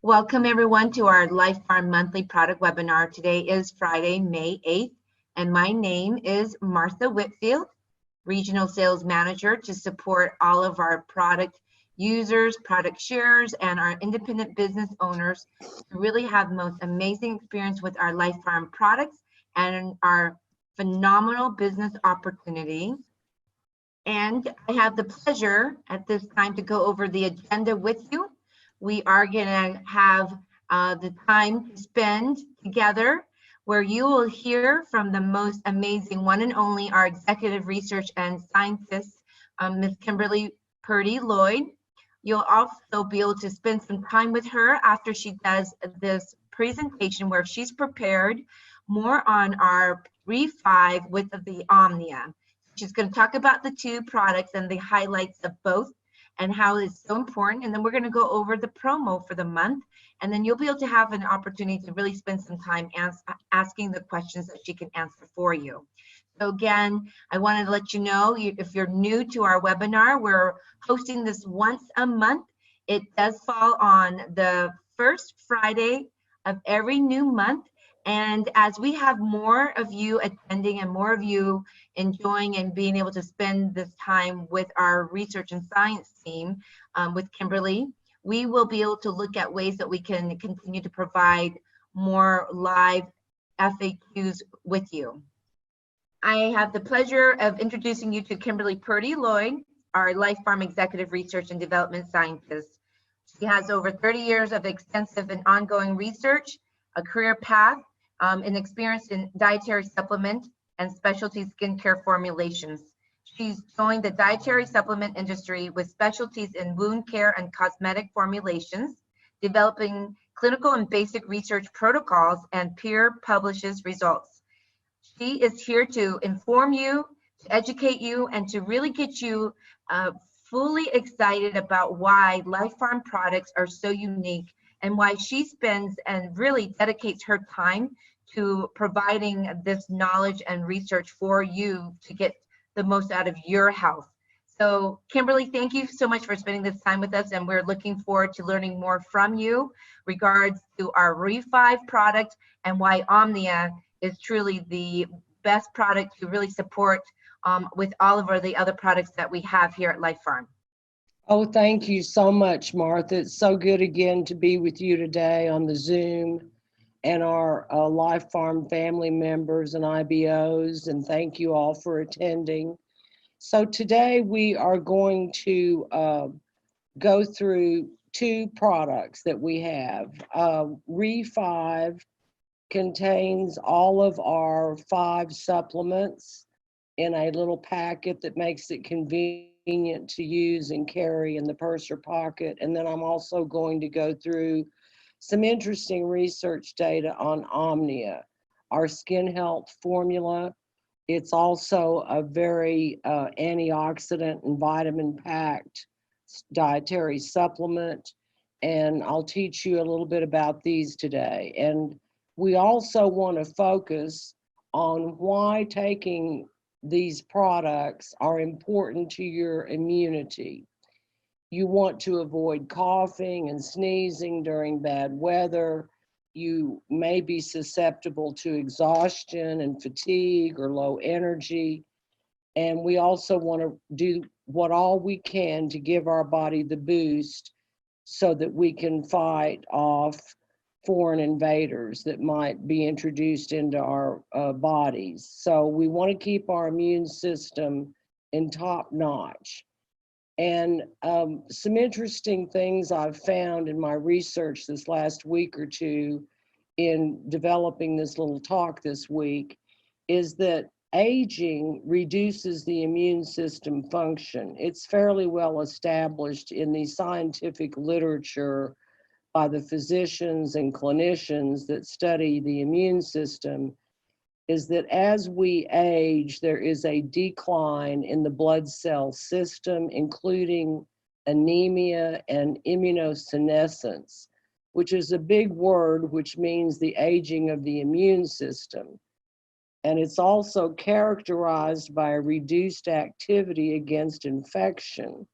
Welcome everyone to our LifePharm monthly product webinar. Today is Friday, May 8th, and my name is Martha Whitfield, Regional Sales Manager to support all of our product users, product sharers, and our independent business owners to really have the most amazing experience with our LifePharm products and our phenomenal business opportunity. And I have the pleasure at this time to go over the agenda with you. We are going to have the time to spend together where you will hear from the most amazing one and only our executive research and scientist, Ms. Kimberly Purdy Lloyd. You'll also be able to spend some time with her after she does this presentation where she's prepared more on our Re5 with the OMNIA. She's going to talk about the two products and the highlights of both and how it's so important. And then we're going to go over the promo for the month. And then you'll be able to have an opportunity to really spend some time asking the questions that she can answer for you. So again, I wanted to let you know, if you're new to our webinar, we're hosting this once a month. It does fall on the first Friday of every new month. And as we have more of you attending and more of you enjoying and being able to spend this time with our research and science team with Kimberly, we will be able to look at ways that we can continue to provide more live FAQs with you. I have the pleasure of introducing you to Kimberly Purdy Lloyd, our LifePharm Executive Research and Development Scientist. She has over 30 years of extensive and ongoing research, a career path, and experience in dietary supplement and specialty skincare formulations. She's joined the dietary supplement industry with specialties in wound care and cosmetic formulations, developing clinical and basic research protocols and peer publishes results. She is here to inform you, to educate you, and to really get you fully excited about why LifePharm products are so unique and why she spends and really dedicates her time to providing this knowledge and research for you to get the most out of your health. So Kimberly, thank you so much for spending this time with us, and we're looking forward to learning more from you regards to our Re5 product and why OMNIA is truly the best product to really support with all of the other products that we have here at LifePharm. Oh, thank you so much, Martha. It's so good again to be with you today on the Zoom and our LifePharm family members and IBOs, and thank you all for attending. So today we are going to go through two products that we have. Re5 contains all of our 5 supplements in a little packet that makes it convenient to use and carry in the purse or pocket. And then I'm also going to go through some interesting research data on OMNIA, our skin health formula. It's also a very antioxidant and vitamin-packed dietary supplement, and I'll teach you a little bit about these today. And we also want to focus on why taking these products are important to your immunity. You want to avoid coughing and sneezing during bad weather. You may be susceptible to exhaustion and fatigue or low energy. And we also want to do all we can to give our body the boost so that we can fight off foreign invaders that might be introduced into our bodies. So we want to keep our immune system in top notch. And some interesting things I've found in my research this last week or two in developing this little talk this week is that aging reduces the immune system function. It's fairly well established in the scientific literature by the physicians and clinicians that study the immune system, is that as we age, there is a decline in the blood cell system, including anemia and immunosenescence, which is a big word, which means the aging of the immune system. And it's also characterized by a reduced activity against infection.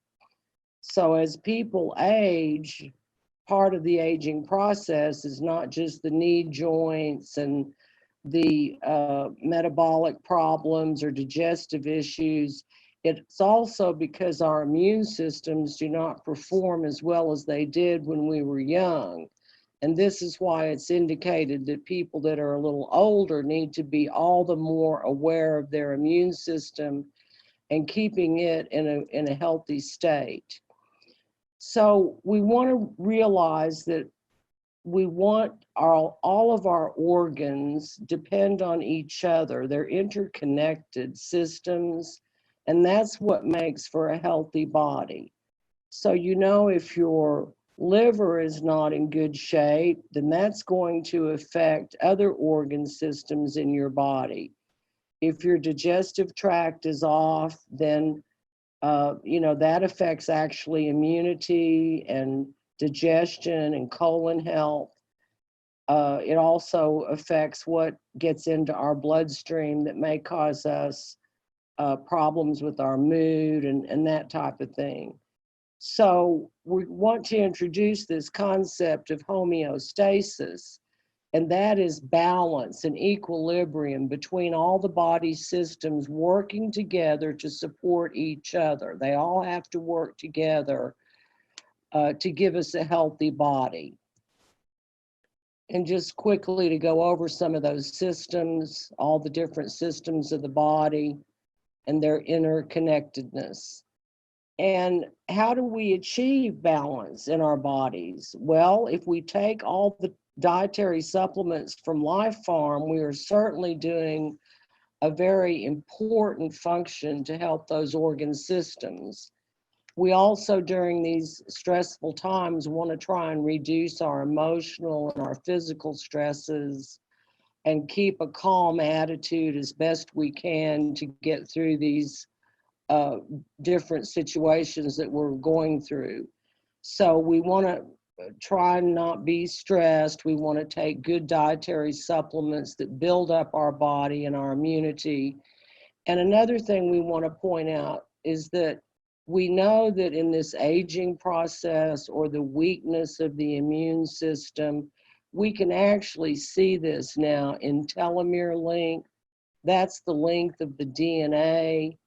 So as people age, part of the aging process is not just the knee joints and the metabolic problems or digestive issues. It's also because our immune systems do not perform as well as they did when we were young. And this is why it's indicated that people that are a little older need to be all the more aware of their immune system and keeping it in a healthy state. So we want to realize that we want all of our organs depend on each other. They're interconnected systems, and that's what makes for a healthy body. So, you know, if your liver is not in good shape, then that's going to affect other organ systems in your body. If your digestive tract is off, then, you know, that affects actually immunity and digestion and colon health. It also affects what gets into our bloodstream that may cause us problems with our mood and that type of thing. So we want to introduce this concept of homeostasis, and that is balance and equilibrium between all the body systems working together to support each other. They all have to work together to give us a healthy body. And just quickly to go over some of those systems, all the different systems of the body and their interconnectedness. And how do we achieve balance in our bodies? Well, if we take all the dietary supplements from LifePharm, we are certainly doing a very important function to help those organ systems. We also, during these stressful times, want to try and reduce our emotional and our physical stresses and keep a calm attitude as best we can to get through these different situations that we're going through. So we want to try and not be stressed. We want to take good dietary supplements that build up our body and our immunity. And another thing we want to point out is that we know that in this aging process or the weakness of the immune system, we can actually see this now in telomere length. That's the length of the DNA.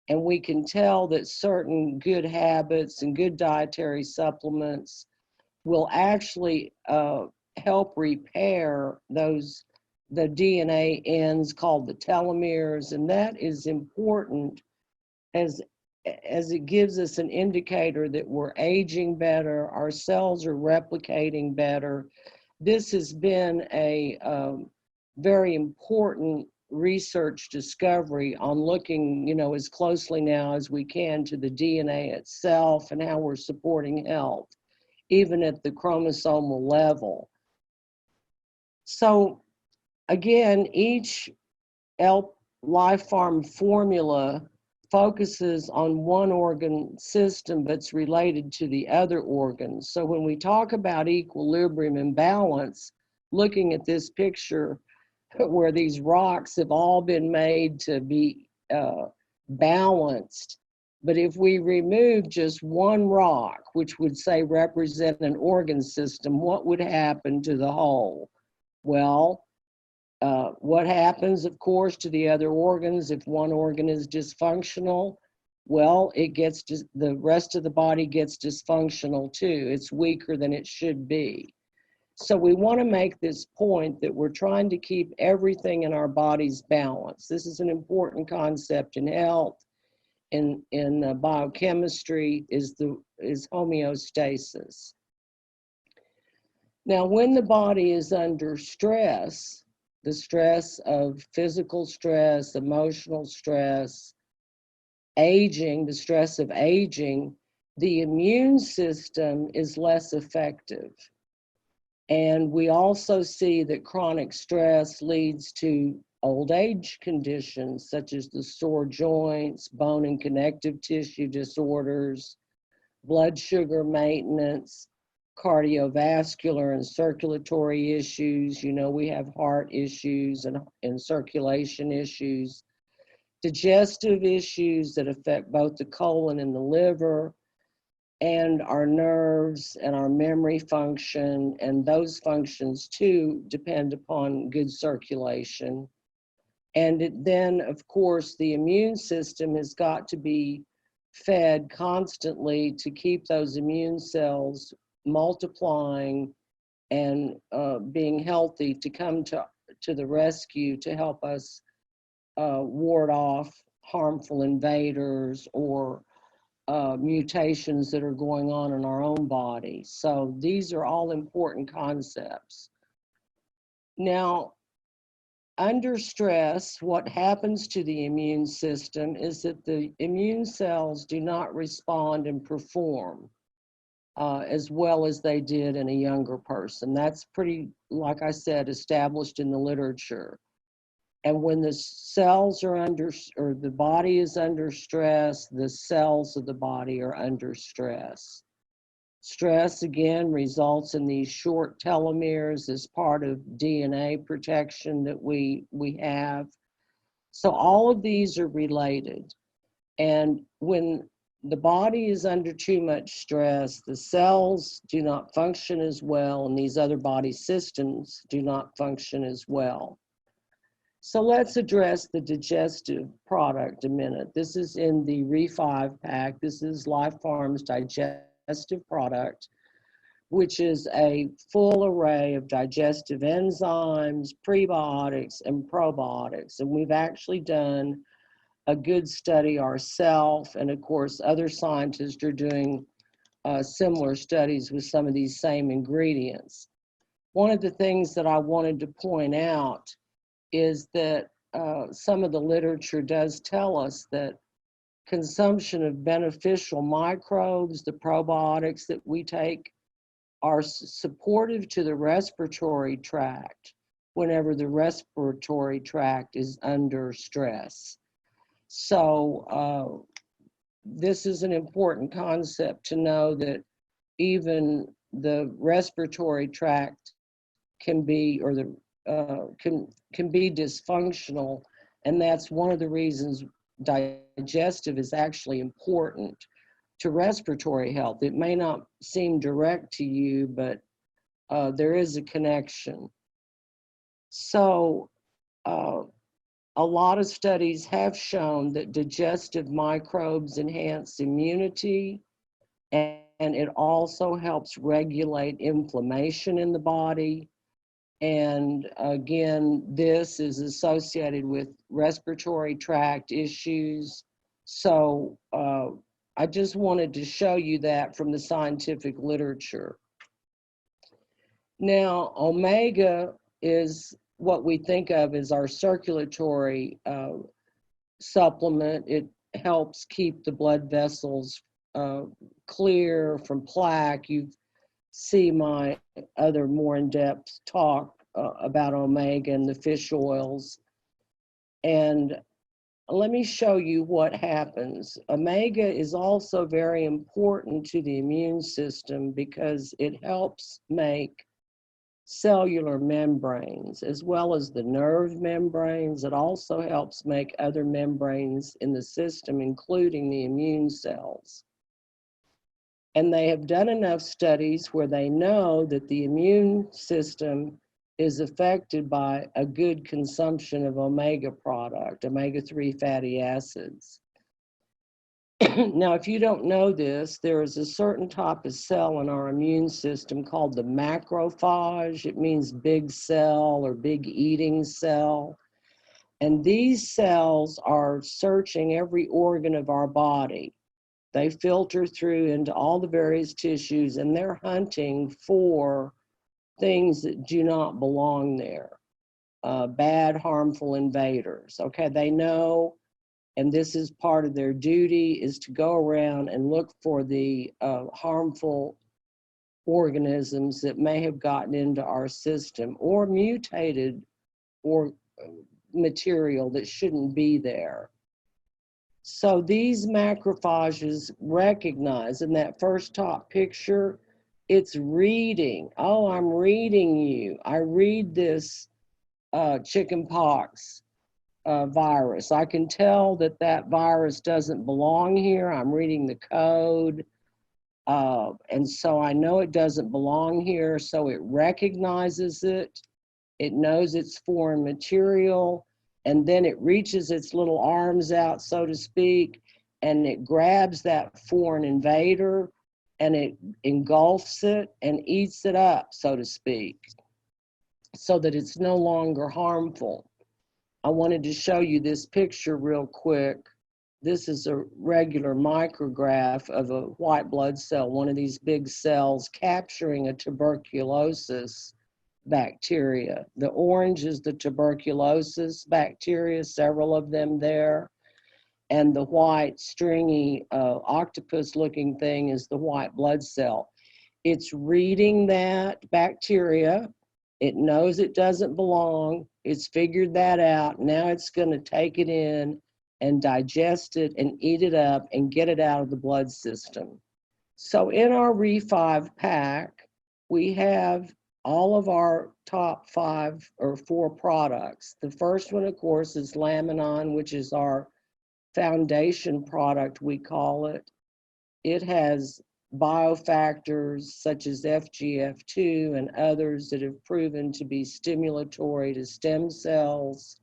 And we can tell that certain good habits and good dietary supplements will actually help repair the DNA ends called the telomeres. And that is important as it gives us an indicator that we're aging better, our cells are replicating better. This has been a very important research discovery on looking, you know, as closely now as we can to the DNA itself and how we're supporting health, even at the chromosomal level. So again, each LifePharm formula focuses on one organ system that's related to the other organs. So when we talk about equilibrium and balance, looking at this picture where these rocks have all been made to be balanced, but if we remove just one rock, which would say represent an organ system, what would happen to the whole? Well, what happens, of course, to the other organs if one organ is dysfunctional? Well, the rest of the body gets dysfunctional too. It's weaker than it should be. So we want to make this point that we're trying to keep everything in our bodies balanced. This is an important concept in health. In biochemistry is homeostasis. Now, when the body is under stress, the stress of physical stress, emotional stress, aging, the stress of aging, the immune system is less effective. And we also see that chronic stress leads to old age conditions such as the sore joints, bone and connective tissue disorders, blood sugar maintenance, cardiovascular and circulatory issues. You know, we have heart issues and circulation issues, digestive issues that affect both the colon and the liver, and our nerves and our memory function, and those functions too depend upon good circulation. And then, of course, the immune system has got to be fed constantly to keep those immune cells multiplying and being healthy, to come to the rescue to help us ward off harmful invaders or mutations that are going on in our own body. So these are all important concepts. Now, under stress, what happens to the immune system is that the immune cells do not respond and perform as well as they did in a younger person. That's pretty, like I said, established in the literature. And when the cells are under, or the body is under stress, the cells of the body are under stress. Stress, again, results in these short telomeres as part of DNA protection that we have. So all of these are related. And when the body is under too much stress, the cells do not function as well, and these other body systems do not function as well. So let's address the digestive product a minute. This is in the Re5 pack. This is LifePharm's digestive product, which is a full array of digestive enzymes, prebiotics, and probiotics. And we've actually done a good study ourselves, and of course, other scientists are doing similar studies with some of these same ingredients. One of the things that I wanted to point out is that some of the literature does tell us that consumption of beneficial microbes, the probiotics that we take, are supportive to the respiratory tract whenever the respiratory tract is under stress. So this is an important concept to know, that even the respiratory tract can be, or the can be dysfunctional, and that's one of the reasons digestive is actually important to respiratory health. It may not seem direct to you, but there is a connection. So a lot of studies have shown that digestive microbes enhance immunity, and it also helps regulate inflammation in the body. And again, this is associated with respiratory tract issues. So I just wanted to show you that from the scientific literature. Now, omega is what we think of as our circulatory supplement. It helps keep the blood vessels clear from plaque. You've see my other more in-depth talk about omega and the fish oils. And let me show you what happens. Omega is also very important to the immune system because it helps make cellular membranes as well as the nerve membranes. It also helps make other membranes in the system, including the immune cells. And they have done enough studies where they know that the immune system is affected by a good consumption of omega product, omega-3 fatty acids. Now, if you don't know this, there is a certain type of cell in our immune system called the macrophage. It means big cell or big eating cell. And these cells are searching every organ of our body. They filter through into all the various tissues, and they're hunting for things that do not belong there, bad, harmful invaders. Okay, they know, and this is part of their duty, is to go around and look for the harmful organisms that may have gotten into our system, or mutated or material that shouldn't be there. So these macrophages recognize in that first top picture, it's reading. Oh, I'm reading you. I read this chickenpox virus. I can tell that that virus doesn't belong here. I'm reading the code. And so I know it doesn't belong here, so it recognizes it. It knows it's foreign material, and then it reaches its little arms out, so to speak, and it grabs that foreign invader and it engulfs it and eats it up, so to speak, so that it's no longer harmful. I wanted to show you this picture real quick. This is a regular micrograph of a white blood cell, one of these big cells capturing a tuberculosis bacteria. The orange is the tuberculosis bacteria, several of them there. And the white stringy octopus looking thing is the white blood cell. It's reading that bacteria. It knows it doesn't belong. It's figured that out. Now it's going to take it in and digest it and eat it up and get it out of the blood system. So in our Re5 pack, we have all of our top 5 or 4 products. The first one, of course, is Laminine, which is our foundation product, we call it. It has biofactors such as FGF2 and others that have proven to be stimulatory to stem cells,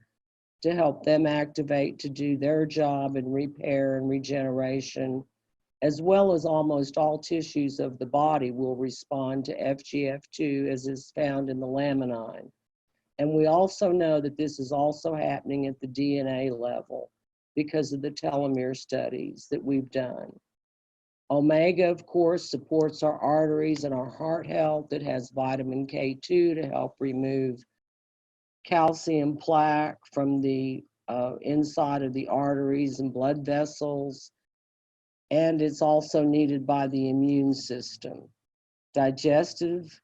to help them activate to do their job in repair and regeneration, as well as almost all tissues of the body will respond to FGF2 as is found in the Laminine. And we also know that this is also happening at the DNA level because of the telomere studies that we've done. Omega, of course, supports our arteries and our heart health. It has vitamin K2 to help remove calcium plaque from the inside of the arteries and blood vessels. And it's also needed by the immune system. Digestive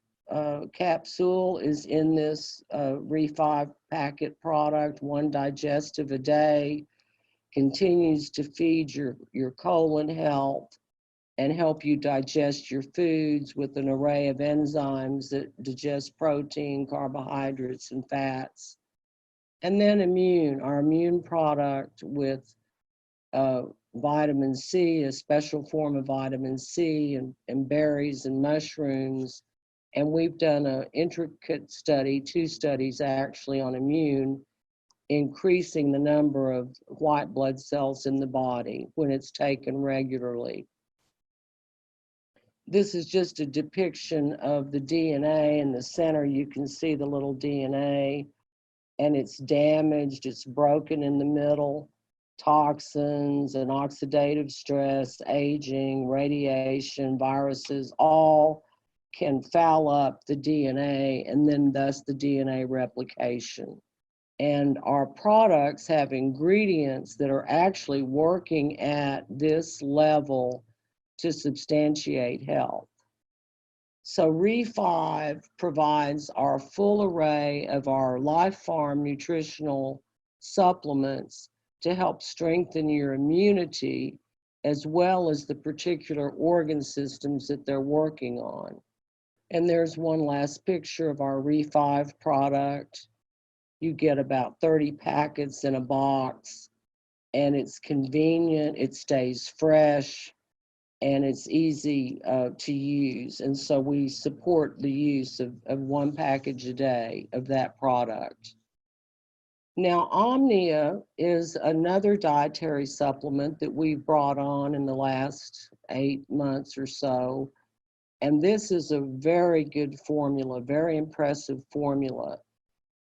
capsule is in this Re5 packet product, 1 digestive a day, continues to feed your colon health and help you digest your foods with an array of enzymes that digest protein, carbohydrates, and fats. And then immune, our immune product with vitamin C, a special form of vitamin C, and berries and mushrooms. And we've done an intricate study, 2 studies actually, on immune, increasing the number of white blood cells in the body when it's taken regularly. This is just a depiction of the DNA. In the center, you can see the little DNA, and it's damaged, it's broken in the middle. Toxins and oxidative stress, aging, radiation, viruses, all can foul up the DNA and then thus the DNA replication. And our products have ingredients that are actually working at this level to substantiate health. So Re5 provides our full array of our LifePharm nutritional supplements to help strengthen your immunity, as well as the particular organ systems that they're working on. And there's one last picture of our Re5 product. You get about 30 packets in a box, and it's convenient, it stays fresh, and it's easy to use. And so we support the use of 1 package a day of that product. Now, OMNIA is another dietary supplement that we've brought on in the last 8 months or so. And this is a very good formula, very impressive formula.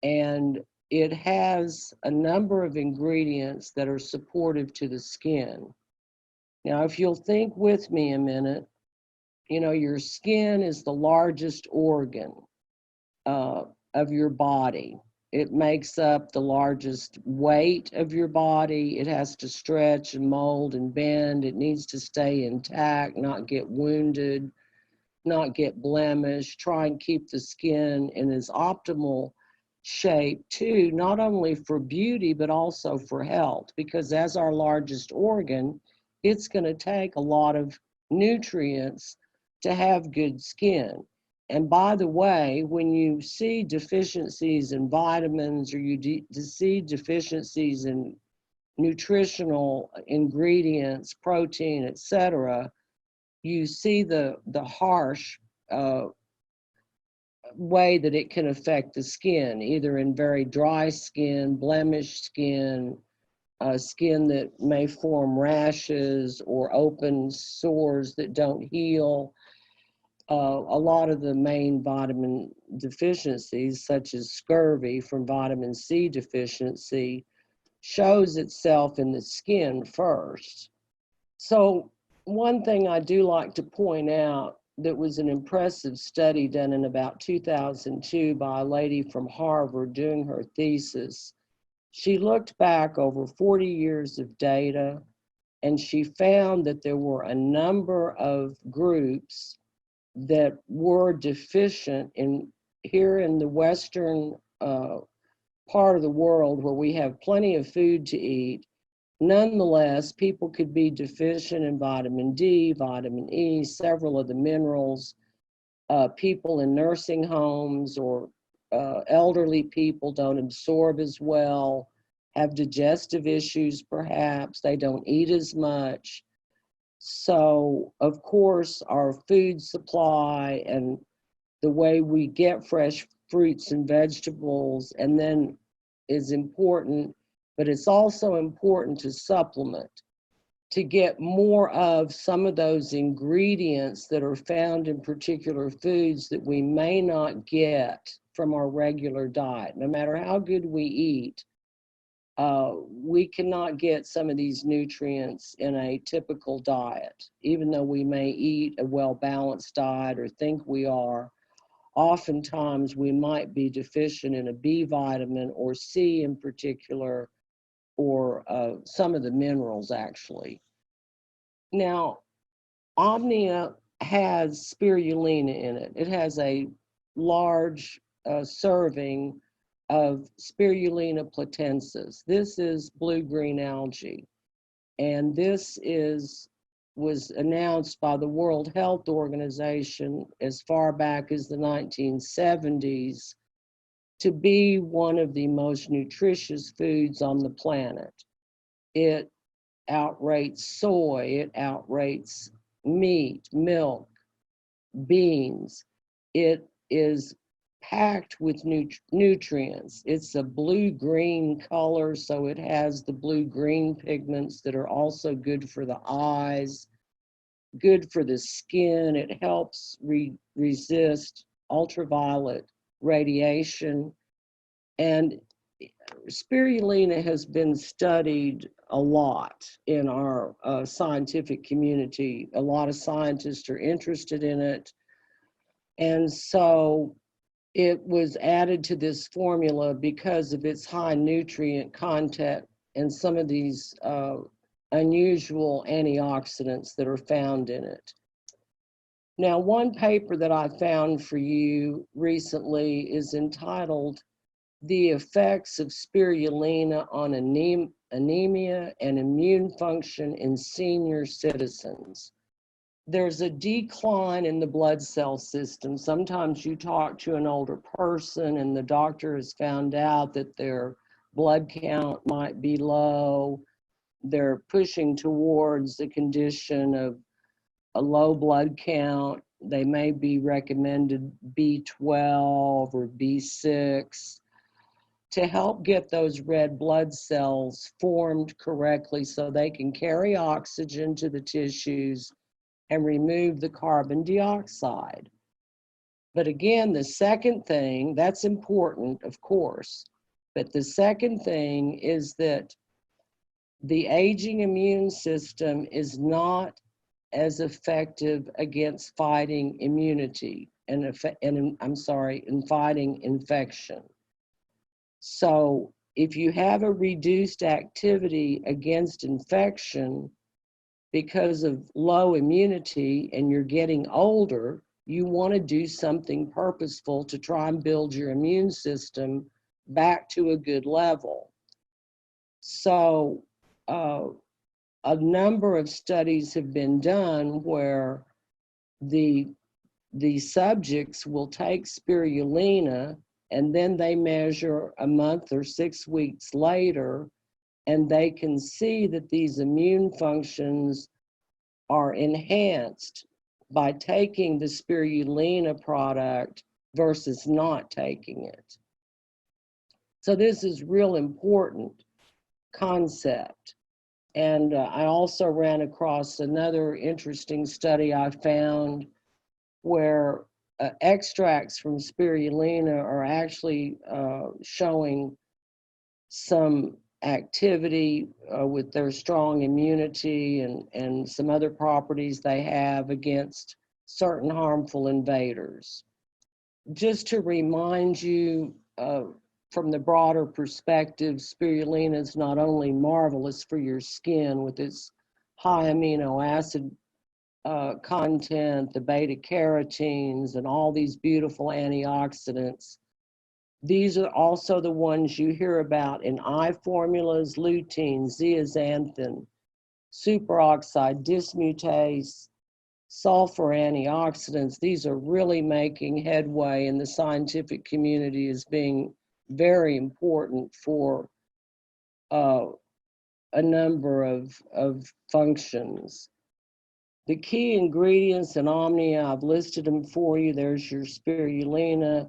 And it has a number of ingredients that are supportive to the skin. Now, if you'll think with me a minute, you know, your skin is the largest organ of your body. It makes up the largest weight of your body. It has to stretch and mold and bend. It needs to stay intact, not get wounded, not get blemished. Try and keep the skin in its optimal shape too, not only for beauty, but also for health, because as our largest organ, it's going to take a lot of nutrients to have good skin. And by the way, when you see deficiencies in vitamins, or you see deficiencies in nutritional ingredients, protein, etc., you see the harsh way that it can affect the skin, either in very dry skin, blemished skin, skin that may form rashes or open sores that don't heal. A lot of the main vitamin deficiencies, such as scurvy from vitamin C deficiency, shows itself in the skin first. So one thing I do like to point out that was an impressive study done in about 2002 by a lady from Harvard doing her thesis. She looked back over 40 years of data, and she found that there were a number of groups that were deficient in here in the Western part of the world where we have plenty of food to eat. Nonetheless, people could be deficient in vitamin D, vitamin E, several of the minerals. People in nursing homes or elderly people don't absorb as well, have digestive issues perhaps, they don't eat as much. So, of course, our food supply and the way we get fresh fruits and vegetables and then is important, but it's also important to supplement, to get more of some of those ingredients that are found in particular foods that we may not get from our regular diet. No matter how good we eat, we cannot get some of these nutrients in a typical diet. Even though we may eat a well-balanced diet or think we are, oftentimes we might be deficient in a B vitamin or C in particular, or some of the minerals actually. Now, OMNIA has spirulina in it. It has a large serving of Spirulina platensis. This is blue-green algae, and this was announced by the World Health Organization as far back as the 1970s to be one of the most nutritious foods on the planet. It outrates soy, it outrates meat, milk, beans. It is packed with nutrients. It's a blue-green color, so it has the blue-green pigments that are also good for the eyes, good for the skin. It helps resist ultraviolet radiation. And spirulina has been studied a lot in our scientific community. A lot of scientists are interested in it. And so it was added to this formula because of its high nutrient content and some of these unusual antioxidants that are found in it. Now, one paper that I found for you recently is entitled "The Effects of Spirulina on Anemia and Immune Function in Senior Citizens." There's a decline in the blood cell system. Sometimes you talk to an older person and the doctor has found out that their blood count might be low. They're pushing towards the condition of a low blood count. They may be recommended B12 or B6 to help get those red blood cells formed correctly so they can carry oxygen to the tissues and remove the carbon dioxide. But again, the second thing, that's important, of course, but the second thing is that the aging immune system is not as effective against fighting immunity and fighting infection. So if you have a reduced activity against infection because of low immunity and you're getting older, you want to do something purposeful to try and build your immune system back to a good level. So a number of studies have been done where the subjects will take spirulina and then they measure a month or 6 weeks later, and they can see that these immune functions are enhanced by taking the spirulina product versus not taking it. So this is real important concept. And I also ran across another interesting study I found where extracts from spirulina are actually showing some activity with their strong immunity and some other properties they have against certain harmful invaders. Just to remind you, from the broader perspective, spirulina is not only marvelous for your skin with its high amino acid content, the beta carotenes, and all these beautiful antioxidants. These are also the ones you hear about in eye formulas: lutein, zeaxanthin, superoxide dismutase, sulfur antioxidants. These are really making headway in the scientific community as being very important for a number of functions. The key ingredients in OMNIA, I've listed them for you. There's your spirulina.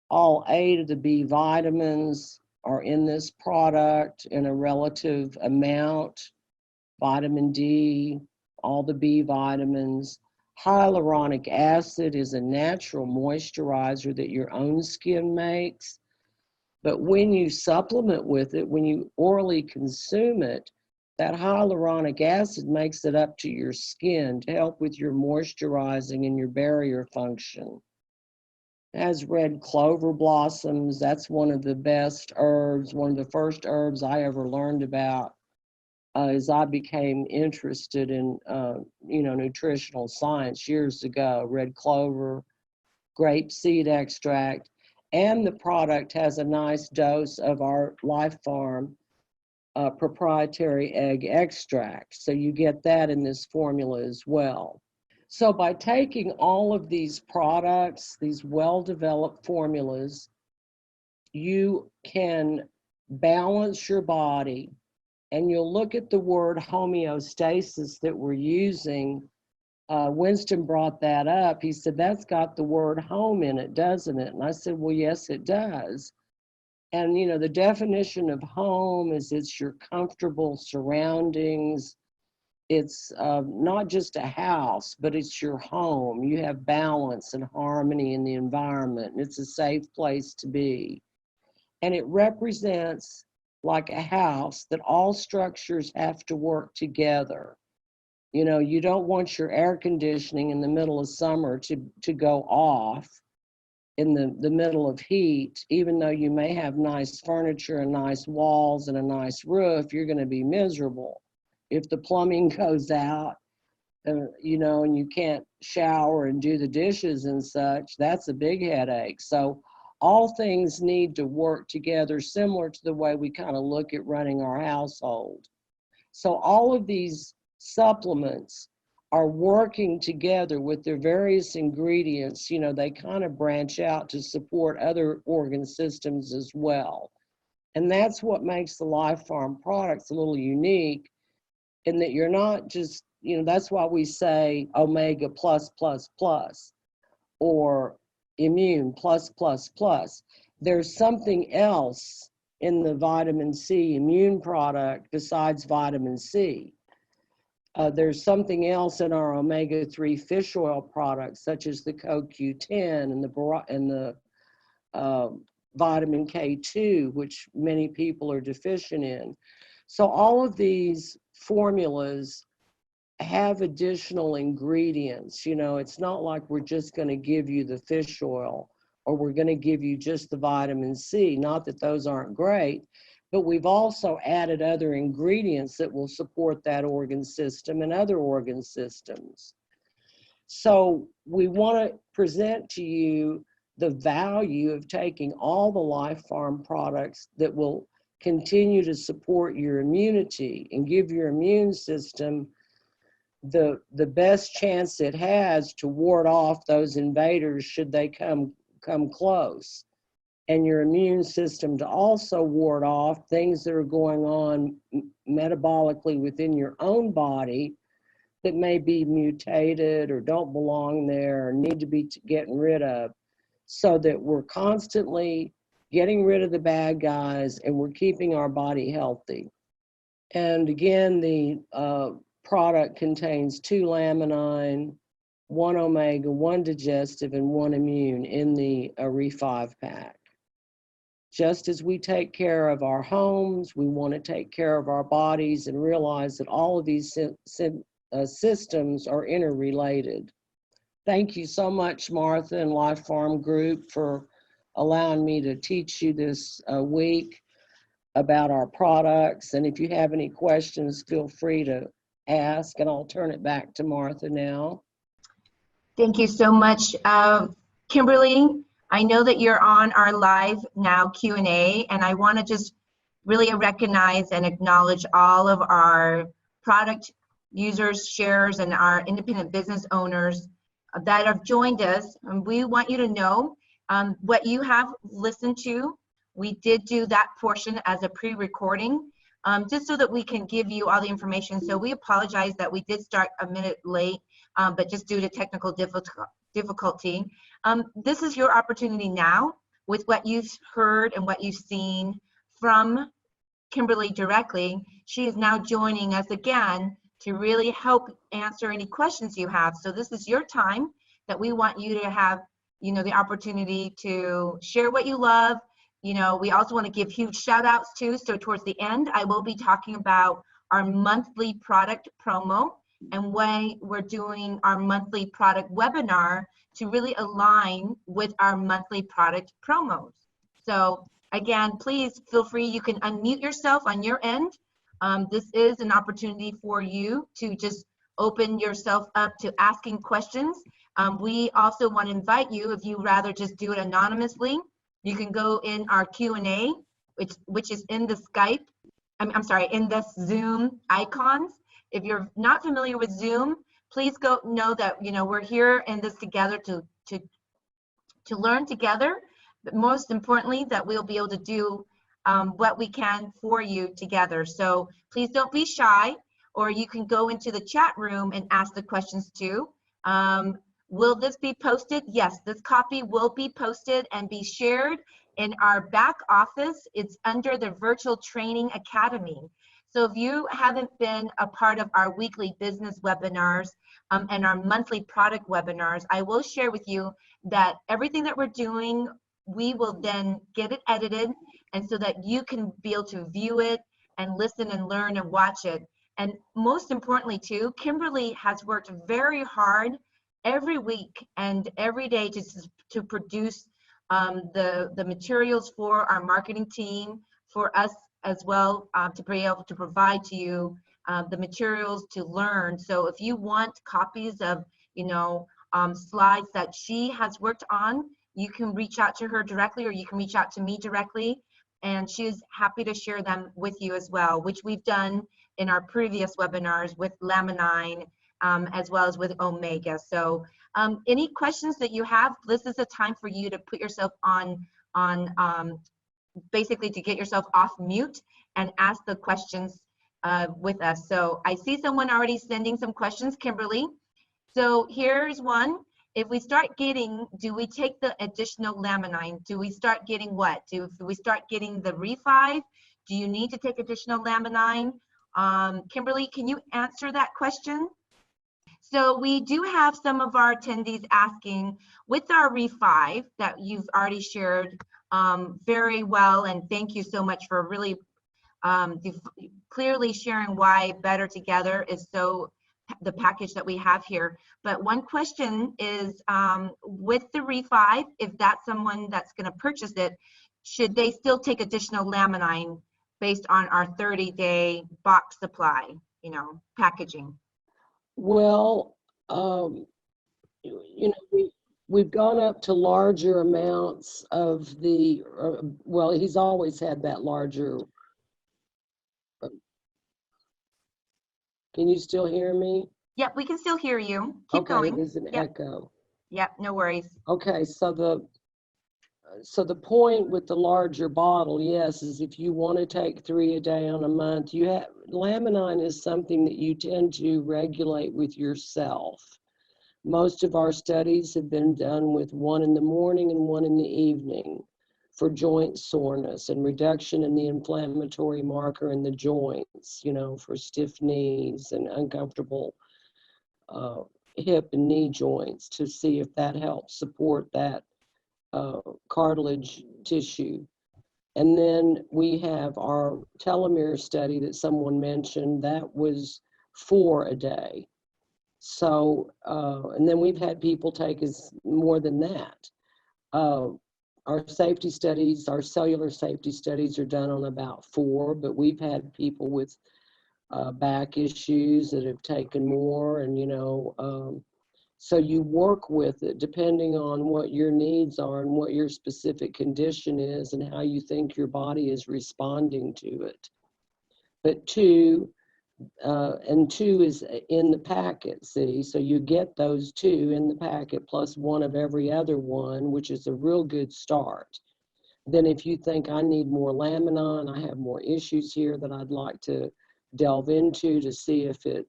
All 8 of the B vitamins are in this product in a relative amount. Vitamin D, all the B vitamins. Hyaluronic acid is a natural moisturizer that your own skin makes. But when you supplement with it, when you orally consume it, that hyaluronic acid makes it up to your skin to help with your moisturizing and your barrier function. It has red clover blossoms. That's one of the best herbs, one of the first herbs I ever learned about as I became interested in, nutritional science years ago. Red clover, grapeseed extract, and the product has a nice dose of our LifePharm proprietary egg extract. So you get that in this formula as well. So by taking all of these products, these well-developed formulas, you can balance your body. And you'll look at the word homeostasis that we're using. Winston brought that up. He said, that's got the word home in it, doesn't it? And I said, well, yes, it does. And, the definition of home is it's your comfortable surroundings. It's not just a house, but it's your home. You have balance and harmony in the environment, and it's a safe place to be. And it represents, like a house, that all structures have to work together. You don't want your air conditioning in the middle of summer to go off in the middle of heat. Even though you may have nice furniture and nice walls and a nice roof, you're going to be miserable. If the plumbing goes out, and you can't shower and do the dishes and such, that's a big headache. So all things need to work together, similar to the way we kind of look at running our household. So all of these supplements are working together with their various ingredients. They kind of branch out to support other organ systems as well. And that's what makes the LifePharm products a little unique, in that you're not just, that's why we say omega plus, or immune plus. There's something else in the vitamin C immune product besides vitamin C. There's something else in our omega-3 fish oil products, such as the CoQ10 and the vitamin K2, which many people are deficient in. So all of these formulas have additional ingredients. It's not like we're just going to give you the fish oil, or we're going to give you just the vitamin C. Not that those aren't great, but we've also added other ingredients that will support that organ system and other organ systems. So we want to present to you the value of taking all the LifePharm products that will continue to support your immunity and give your immune system the best chance it has to ward off those invaders should they come close, and your immune system to also ward off things that are going on metabolically within your own body that may be mutated or don't belong there or need to be getting rid of, so that we're constantly getting rid of the bad guys and we're keeping our body healthy. And again, the product contains 2 Laminine, 1 Omega, 1 Digestive, and 1 Immune in the Re5 pack. Just as we take care of our homes, we want to take care of our bodies and realize that all of these systems are interrelated. Thank you so much, Martha and LifePharm Group, for allowing me to teach you this week about our products. And if you have any questions, feel free to ask, and I'll turn it back to Martha now. Thank you so much, Kimberly. I know that you're on our live now Q&A, and I want to just really recognize and acknowledge all of our product users, sharers, and our independent business owners that have joined us. And we want you to know what you have listened to. We did do that portion as a pre-recording, just so that we can give you all the information. So we apologize that we did start a minute late, but just due to technical difficulty. This is your opportunity now, with what you've heard and what you've seen from Kimberly directly. She is now joining us again to really help answer any questions you have. So this is your time that we want you to have, the opportunity to share what you love. We also want to give huge shout outs too. So towards the end, I will be talking about our monthly product promo and why we're doing our monthly product webinar to really align with our monthly product promos. So again, please feel free. You can unmute yourself on your end. This is an opportunity for you to just open yourself up to asking questions. We also want to invite you, if you rather just do it anonymously, you can go in our Q&A, which is in the Skype, I'm sorry, in the Zoom icons. If you're not familiar with Zoom, please go know that, we're here in this together to learn together, but most importantly, that we'll be able to do what we can for you together. So please don't be shy, or you can go into the chat room and ask the questions too. Will this be posted? Yes, this copy will be posted and be shared in our back office. It's under the Virtual Training Academy. So if you haven't been a part of our weekly business webinars and our monthly product webinars, I will share with you that everything that we're doing, we will then get it edited, and so that you can be able to view it and listen and learn and watch it. And most importantly too, Kimberly has worked very hard every week and every day to produce the materials for our marketing team, for us as well, to be able to provide to you the materials to learn. So if you want copies of slides that she has worked on, you can reach out to her directly, or you can reach out to me directly, and she's happy to share them with you as well, which we've done in our previous webinars with Laminine, as well as with Omega. So any questions that you have, this is a time for you to put yourself on basically to get yourself off mute and ask the questions with us. So I see someone already sending some questions, Kimberly. So here's one. If we start getting, do we take the additional Laminine? Do we start getting what? Do we start getting the Re5? Do you need to take additional Laminine? Kimberly, can you answer that question? So we do have some of our attendees asking, with our Re5 that you've already shared very well, and thank you so much for really clearly sharing why Better Together is so the package that we have here. But one question is, with the Re5, if that's someone that's going to purchase it, should they still take additional Laminine based on our 30-day box supply, packaging? Well, we've gone up to larger amounts of the, well, he's always had that larger. Can you still hear me? Yep, we can still hear you. Keep going. There's an echo. Yep, no worries. Okay, so so the point with the larger bottle, yes, is if you want to take 3 a day on a month, you have Laminine is something that you tend to regulate with yourself. Most of our studies have been done with 1 in the morning and 1 in the evening for joint soreness and reduction in the inflammatory marker in the joints, you know, for stiff knees and uncomfortable hip and knee joints, to see if that helps support that cartilage tissue. And then we have our telomere study that someone mentioned, that was 4 a day. So, and then we've had people take as more than that. Our safety studies, our cellular safety studies are done on about 4, but we've had people with back issues that have taken more, and, you know, so you work with it depending on what your needs are and what your specific condition is and how you think your body is responding to it. But 2 is in the packet, see? So you get those 2 in the packet plus 1 of every other one, which is a real good start. Then if you think I need more Laminine, I have more issues here that I'd like to delve into to see if it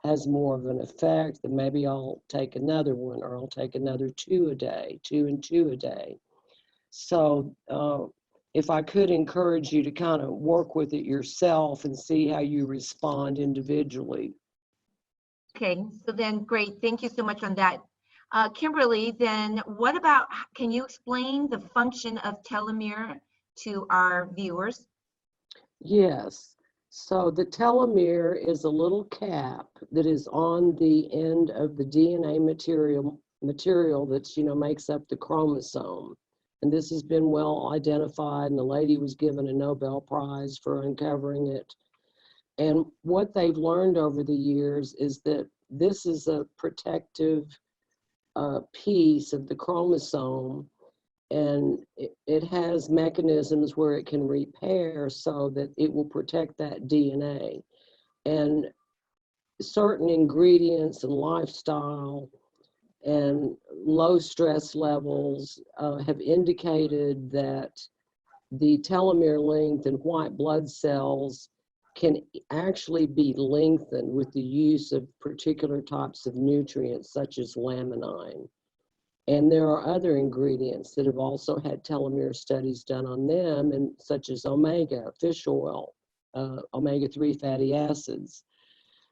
has more of an effect, then maybe I'll take another one, or I'll take another 2 a day, 2 and 2 a day. So if I could encourage you to kind of work with it yourself and see how you respond individually. Okay, so then great. Thank you so much on that. Kimberly, then what about, can you explain the function of telomere to our viewers? Yes. So the telomere is a little cap that is on the end of the DNA material that's, you know, makes up the chromosome. And this has been well identified, and the lady was given a Nobel Prize for uncovering it. And what they've learned over the years is that this is a protective piece of the chromosome, and it has mechanisms where it can repair so that it will protect that DNA. And certain ingredients and lifestyle and low stress levels have indicated that the telomere length in white blood cells can actually be lengthened with the use of particular types of nutrients such as Laminine. And there are other ingredients that have also had telomere studies done on them, and such as omega, fish oil, omega-3 fatty acids.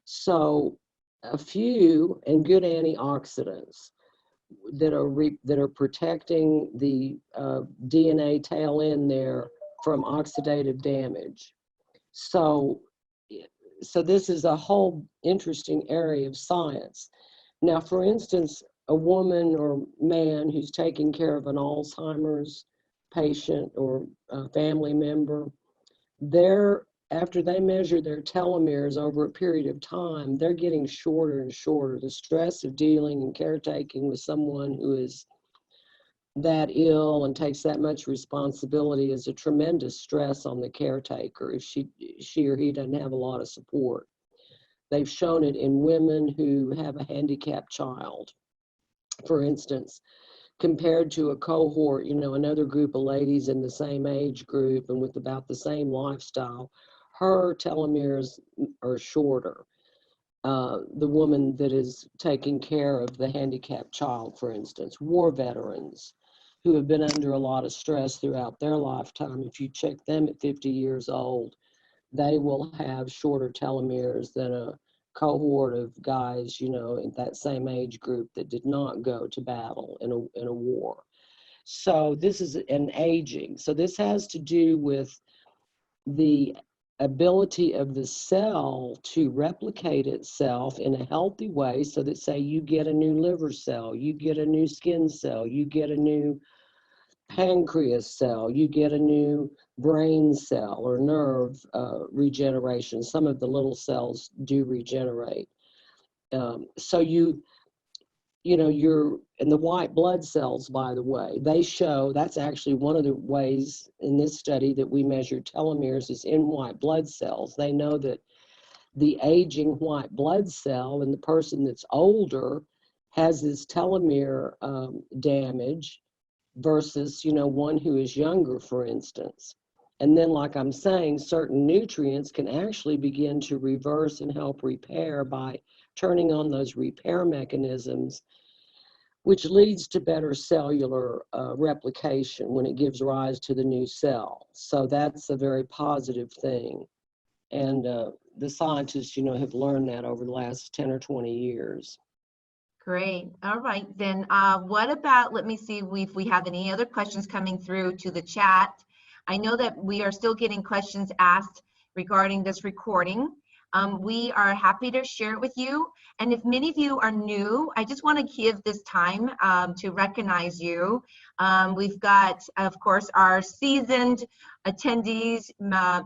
So a few, and good antioxidants that are protecting the DNA tail end there from oxidative damage. So this is a whole interesting area of science. Now, for instance, a woman or man who's taking care of an Alzheimer's patient or a family member, after they measure their telomeres over a period of time, they're getting shorter and shorter. The stress of dealing and caretaking with someone who is that ill and takes that much responsibility is a tremendous stress on the caretaker if she or he doesn't have a lot of support. They've shown it in women who have a handicapped child. For instance, compared to a cohort, you know, another group of ladies in the same age group and with about the same lifestyle, her telomeres are shorter. The woman that is taking care of the handicapped child, for instance, war veterans who have been under a lot of stress throughout their lifetime, if you check them at 50 years old, they will have shorter telomeres than a cohort of guys, you know, in that same age group that did not go to battle in a war. So this is an aging. So this has to do with the ability of the cell to replicate itself in a healthy way, so that, say, you get a new liver cell, you get a new skin cell, you get a new pancreas cell, you get a new brain cell or nerve regeneration. Some of the little cells do regenerate. So you know, and the white blood cells, by the way, they show, that's actually one of the ways in this study that we measure telomeres is in white blood cells. They know that the aging white blood cell in the person that's older has this telomere damage versus, one who is younger, for instance. And then, like I'm saying, certain nutrients can actually begin to reverse and help repair by turning on those repair mechanisms, which leads to better cellular replication when it gives rise to the new cell. So that's a very positive thing. And the scientists, have learned that over the last 10 or 20 years. Great. All right, then what about, let me see if we have any other questions coming through to the chat. I know that we are still getting questions asked regarding this recording. We are happy to share it with you. And if many of you are new, I just want to give this time to recognize you. We've got, of course, our seasoned attendees,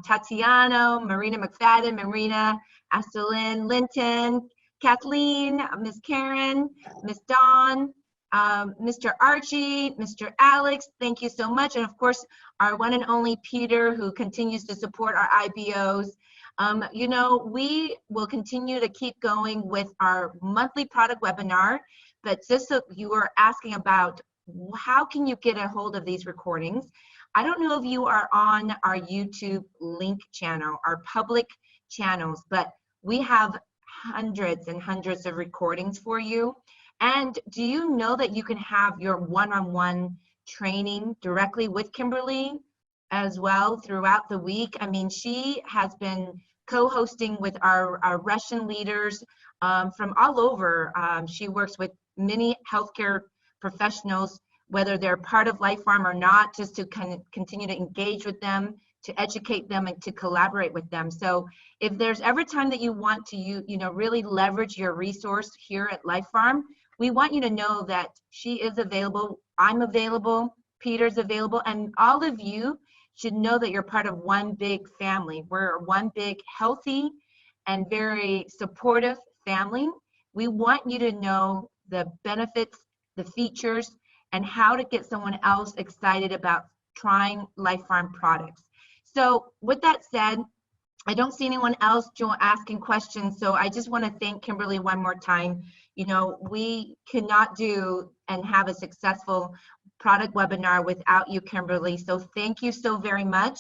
Tatiana, Marina McFadden, Marina Astelin, Linton, Kathleen, Miss Karen, Miss Dawn, Mr. Archie, Mr. Alex, thank you so much. And of course, our one and only Peter, who continues to support our IBOs. We will continue to keep going with our monthly product webinar, but just so you were asking about how can you get a hold of these recordings? I don't know if you are on our YouTube link channel, our public channels, but we have hundreds and hundreds of recordings for you. And do you know that you can have your one-on-one training directly with Kimberly as well throughout the week? I mean, she has been co-hosting with our Russian leaders from all over. She works with many healthcare professionals, whether they're part of LifePharm or not, just to continue to engage with them, to educate them, and to collaborate with them. So if there's ever time that you want to really leverage your resource here at LifePharm, we want you to know that she is available, I'm available, Peter's available, and all of you should know that you're part of one big family. We're one big healthy and very supportive family. We want you to know the benefits, the features, and how to get someone else excited about trying LifePharm products. So with that said, I don't see anyone else asking questions, so I just want to thank Kimberly one more time. We cannot do and have a successful product webinar without you, Kimberly, so thank you so very much.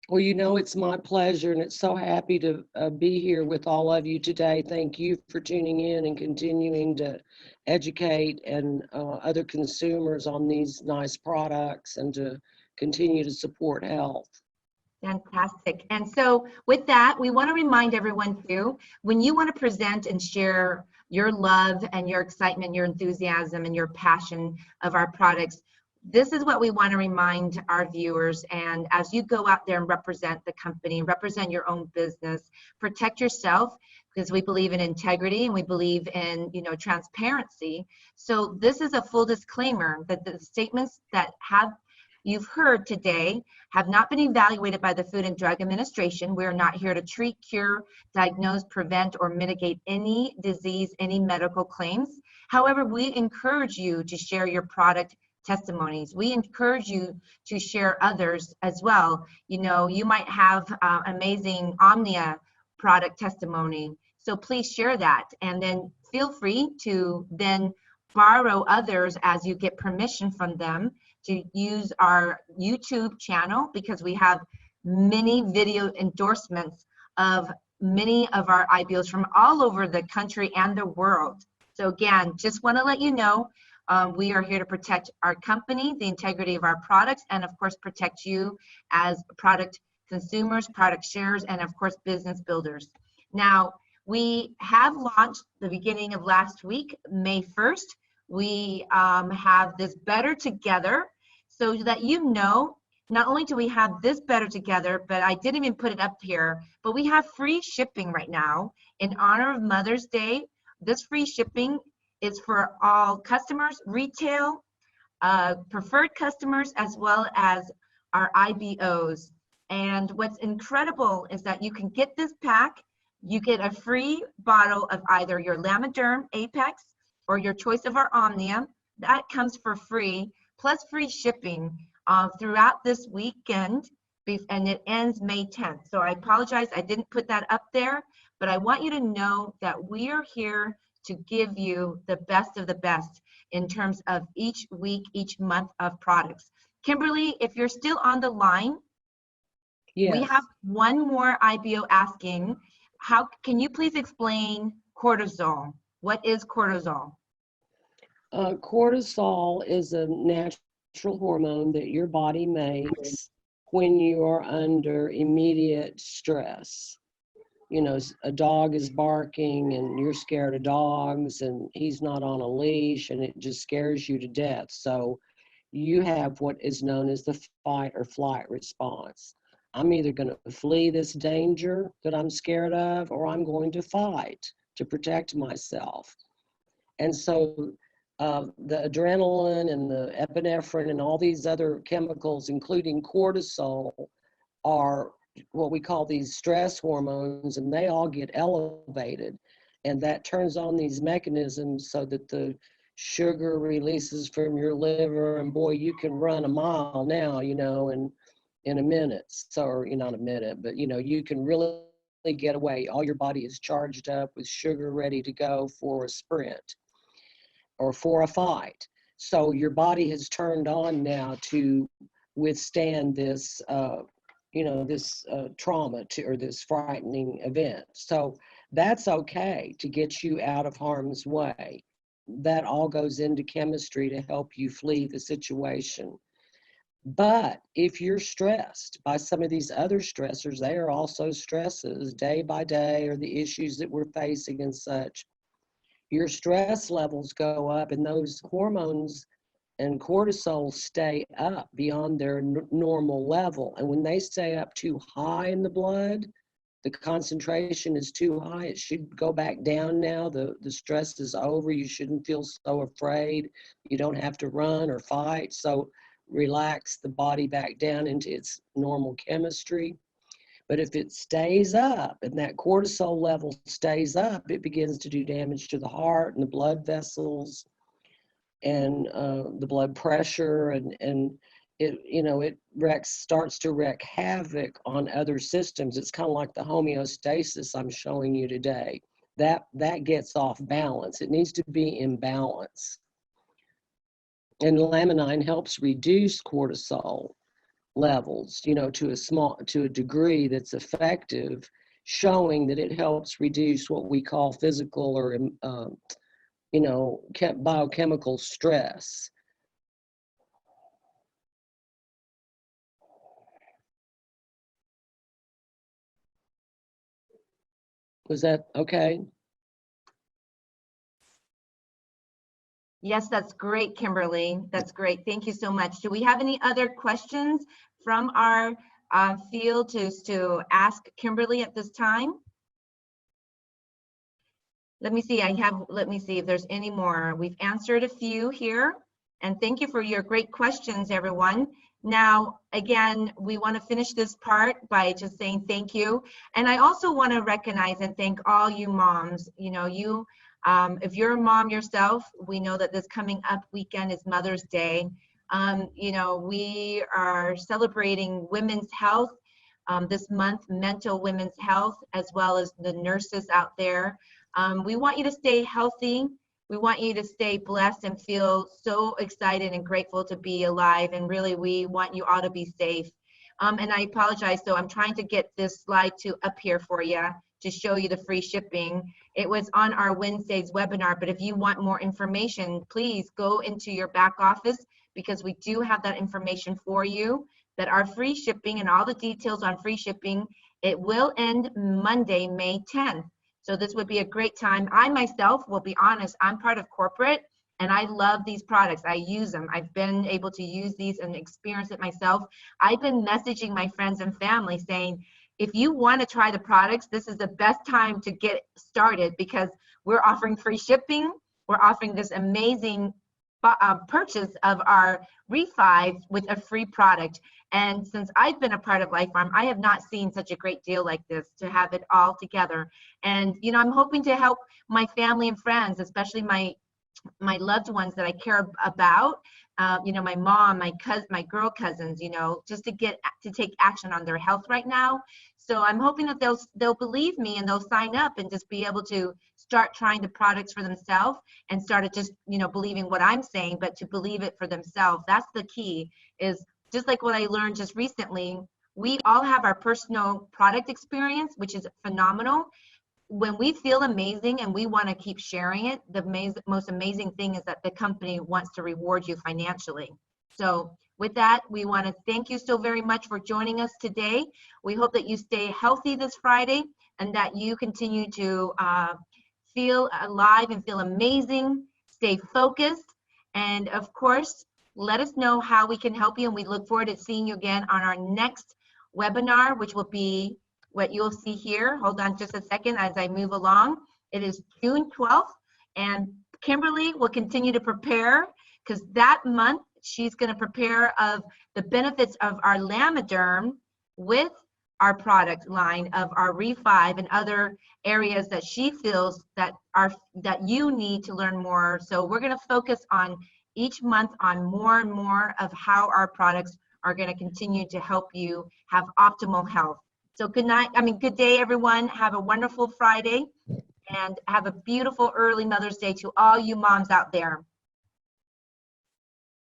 Well, it's my pleasure, and it's so happy to be here with all of you today. Thank you for tuning in and continuing to educate and other consumers on these nice products and to continue to support health. Fantastic. And so with that, we want to remind everyone too, when you want to present and share your love and your excitement, your enthusiasm and your passion of our products, this is what we want to remind our viewers. And as you go out there and represent the company, represent your own business, protect yourself, because we believe in integrity and we believe in transparency. So this is a full disclaimer that the statements that you've heard today have not been evaluated by the Food and Drug Administration. We're not here to treat, cure, diagnose, prevent, or mitigate any disease, any medical claims. However, we encourage you to share your product testimonies. We encourage you to share others as well. You might have amazing OMNIA product testimony. So please share that, and then feel free to then borrow others as you get permission from them to use our YouTube channel, because we have many video endorsements of many of our IBOs from all over the country and the world. So again, just want to let you know, we are here to protect our company, the integrity of our products, and of course protect you as product consumers, product sharers, and of course business builders. Now, we have launched the beginning of last week, May 1st. We have this Better Together, so that not only do we have this Better Together, but I didn't even put it up here, but we have free shipping right now in honor of Mother's Day. This free shipping is for all customers, retail, preferred customers, as well as our IBOs. And what's incredible is that you can get this pack, you get a free bottle of either your Laminine Apex or your choice of our OMNIA. That comes for free, plus free shipping throughout this weekend, and it ends May 10th. So I apologize, I didn't put that up there, but I want you to know that we are here to give you the best of the best. in terms of each week, each month of products. Kimberly, if you're still on the line, Yes. we have one more IBO asking, how can you please explain cortisol? What is cortisol? Cortisol is a natural hormone that your body makes when you are under immediate stress. You know, a dog is barking and you're scared of dogs and he's not on a leash and it just scares you to death. So you have what is known as the fight or flight response. I'm either going to flee this danger that I'm scared of, or I'm going to fight to protect myself. And so the adrenaline and the epinephrine and all these other chemicals, including cortisol, are what we call these stress hormones, and they all get elevated. And that turns on these mechanisms so that the sugar releases from your liver, and boy, you can run a mile now, you know, in a minute. So, or not a minute, but, you know, you can really get away. All your body is charged up with sugar ready to go for a sprint or for a fight. So your body has turned on now to withstand this, this trauma or this frightening event. So that's okay to get you out of harm's way. That all goes into chemistry to help you flee the situation. But if you're stressed by some of these other stressors, they are also stresses day by day, or the issues that we're facing and such. Your stress levels go up, and those hormones and cortisol stay up beyond their normal level. And when they stay up too high in the blood, the concentration is too high. It should go back down now. The stress is over. You shouldn't feel so afraid. You don't have to run or fight. So relax the body back down into its normal chemistry. But if it stays up and that cortisol level stays up, it begins to do damage to the heart and the blood vessels and the blood pressure, and it starts to wreak havoc on other systems. It's kind of like the homeostasis I'm showing you today. That gets off balance. It needs to be in balance. And Laminine helps reduce cortisol levels, to a degree that's effective, showing that it helps reduce what we call physical or biochemical stress. Was that okay? Yes, that's great, Kimberly. That's great. Thank you so much. Do we have any other questions from our field to ask Kimberly at this time? Let me see if there's any more. We've answered a few here, and thank you for your great questions, everyone. Now, again, we want to finish this part by just saying thank you. And I also want to recognize and thank all you moms. If you're a mom yourself, we know that this coming up weekend is Mother's Day. We are celebrating women's health this month, mental women's health, as well as the nurses out there. We want you to stay healthy. We want you to stay blessed and feel so excited and grateful to be alive. And really, we want you all to be safe. And I apologize. So I'm trying to get this slide up here for you to show you the free shipping. It was on our Wednesday's webinar, but if you want more information, please go into your back office, because we do have that information for you, that our free shipping and all the details on free shipping, it will end Monday, May 10th. So this would be a great time. I myself will be honest, I'm part of corporate and I love these products. I use them. I've been able to use these and experience it myself. I've been messaging my friends and family saying, if you want to try the products, this is the best time to get started, because we're offering free shipping. We're offering this amazing purchase of our refi with a free product. And since I've been a part of LifePharm, I have not seen such a great deal like this, to have it all together. And, I'm hoping to help my family and friends, especially my my loved ones that I care about, you know, my mom, my girl cousins, you know, just to take action on their health right now. So I'm hoping that they'll believe me and they'll sign up and just be able to start trying the products for themselves and start just, you know, believing what I'm saying, but to believe it for themselves. That's the key. Is just like what I learned just recently. We all have our personal product experience, which is phenomenal. When we feel amazing and we want to keep sharing it, the most amazing thing is that the company wants to reward you financially. So with that, we want to thank you so very much for joining us today. We hope that you stay healthy this Friday and that you continue to feel alive and feel amazing, stay focused, and of course, let us know how we can help you, and we look forward to seeing you again on our next webinar, which will be what you'll see here. Hold on just a second as I move along. It is June 12th, and Kimberly will continue to prepare, because that month she's going to prepare of the benefits of our Lamiderm with our product line of our Re5 and other areas that she feels that you need to learn more. So we're going to focus on each month on more and more of how our products are going to continue to help you have optimal health. So good day, everyone. Have a wonderful Friday and have a beautiful early Mother's Day to all you moms out there.